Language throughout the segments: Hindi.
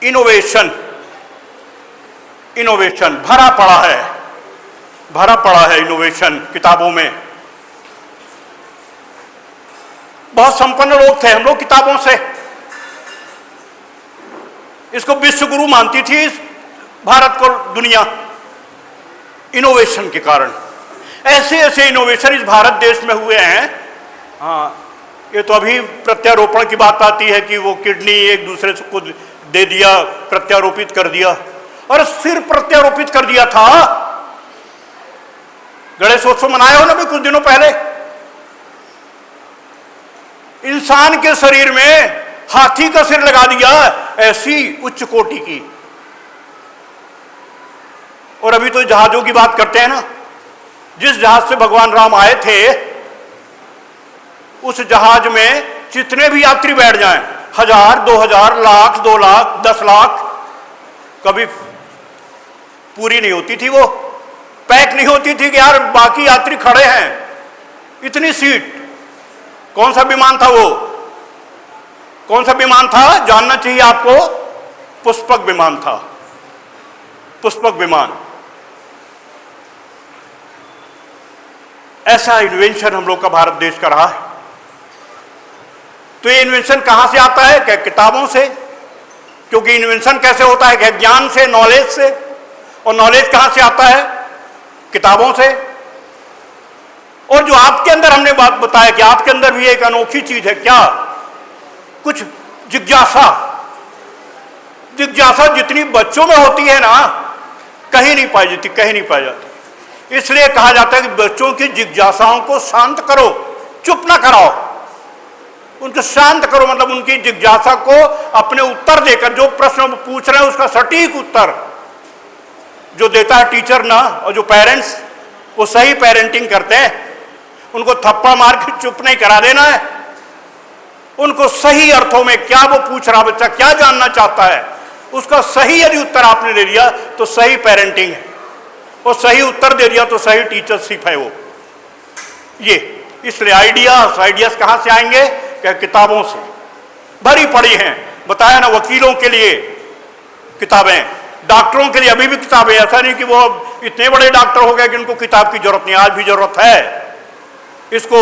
इनोवेशन इनोवेशन भरा पड़ा है इनोवेशन किताबों में। बहुत संपन्न लोग थे हम लोग किताबों से। इसको विश्व गुरु मानती थी भारत को दुनिया, इनोवेशन के कारण। ऐसे ऐसे इनोवेशन इस भारत देश में हुए हैं। हाँ, ये तो अभी प्रत्यारोपण की बात आती है कि वो किडनी एक दूसरे को दे दिया, प्रत्यारोपित कर दिया, और सिर प्रत्यारोपित कर दिया था। गणेशोत्सव मनाया हो ना भी कुछ दिनों पहले। इंसान के शरीर में हाथी का सिर लगा दिया, ऐसी उच्च कोटि की। और अभी तो जहाजों की बात करते हैं ना, जिस जहाज से भगवान राम आए थे उस जहाज में जितने भी यात्री बैठ जाएं, 1000, 2000, लाख, 2 लाख, 10 लाख, कभी पूरी नहीं होती थी। वो पैक नहीं होती थी कि यार बाकी यात्री खड़े हैं, इतनी सीट। कौन सा विमान था वो? कौन सा विमान था जानना चाहिए आपको? पुष्पक विमान था, पुष्पक विमान। ऐसा इन्वेंशन हम लोग का भारत देश का रहा है। तो ये इन्वेंशन कहां से आता है? क्या किताबों से? क्योंकि इन्वेंशन कैसे होता है? क्या ज्ञान से, नॉलेज से। और नॉलेज कहां से आता है? किताबों से। और जो आपके अंदर हमने बात बताया कि आपके अंदर भी एक अनोखी चीज है। क्या? कुछ जिज्ञासा। जिज्ञासा जितनी बच्चों में होती है ना, कहीं नहीं पाई जाती, कहीं नहीं पाई जाती। इसलिए कहा जाता है कि बच्चों की जिज्ञासाओं को शांत करो, चुप ना कराओ, उनको शांत करो। मतलब उनकी जिज्ञासा को अपने उत्तर देकर, जो प्रश्न पूछ रहे हैं उसका सटीक उत्तर जो देता है टीचर ना, और जो पेरेंट्स, वो सही पेरेंटिंग करते हैं। उनको थप्पड़ मार के चुप नहीं करा देना है। उनको सही अर्थों में क्या वो पूछ रहा बच्चा, क्या जानना चाहता है, उसका सही यदि उत्तर आपने दे दिया तो सही पेरेंटिंग है। और सही उत्तर दे दिया तो सही टीचरशिप है वो। ये इसलिए आइडियाज कहां से आएंगे? क्या? किताबों से भरी पड़ी हैं। बताया ना, वकीलों के लिए किताबें, डॉक्टरों के लिए अभी भी किताबें। ऐसा नहीं कि वो इतने बड़े डॉक्टर हो गए कि उनको किताब की जरूरत नहीं, आज भी जरूरत है। इसको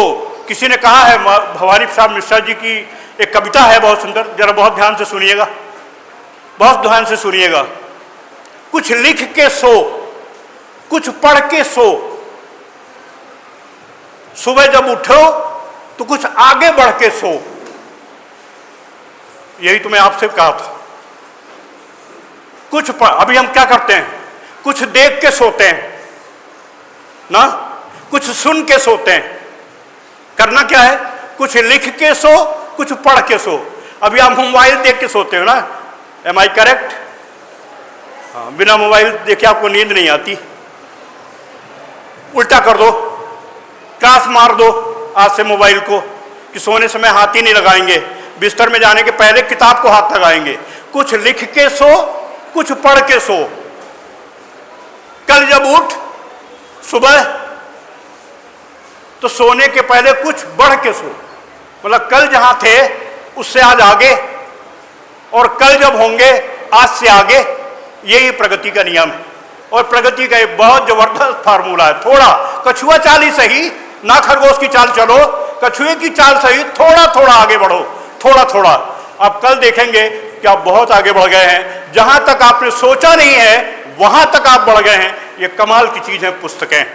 किसी ने कहा है, भवानी प्रसाद मिश्रा जी की एक कविता है बहुत सुंदर, जरा बहुत ध्यान से सुनिएगा, बहुत ध्यान से सुनिएगा। कुछ लिख के सो, कुछ पढ़ के सो, सुबह जब उठो तो कुछ आगे बढ़ के सो। यही तो मैं आपसे कहा था। कुछ अभी हम क्या करते हैं? कुछ देख के सोते हैं ना, कुछ सुन के सोते हैं। करना क्या है? कुछ लिख के सो, कुछ पढ़ के सो। अभी आप मोबाइल देख के सोते हो ना, एम आई करेक्ट? हाँ, बिना मोबाइल देखे आपको नींद नहीं आती। उल्टा कर दो, क्रॉस मार दो आज से मोबाइल को, कि सोने समय हाथ ही नहीं लगाएंगे, बिस्तर में जाने के पहले किताब को हाथ लगाएंगे। कुछ लिख के सो, कुछ पढ़ के सो। कल जब उठ सुबह तो सोने के पहले कुछ बढ़ के सो। मतलब कल जहां थे उससे आज आगे, और कल जब होंगे आज से आगे। यही प्रगति का नियम है। और प्रगति का एक बहुत जबरदस्त फार्मूला है। थोड़ा कछुआ चाल ही सही, ना खरगोश की चाल चलो, कछुए की चाल सही, थोड़ा थोड़ा आगे बढ़ो, थोड़ा थोड़ा। आप कल देखेंगे कि आप बहुत आगे बढ़ गए हैं। जहां तक आपने सोचा नहीं है वहां तक आप बढ़ गए हैं। ये कमाल की चीज है पुस्तकें।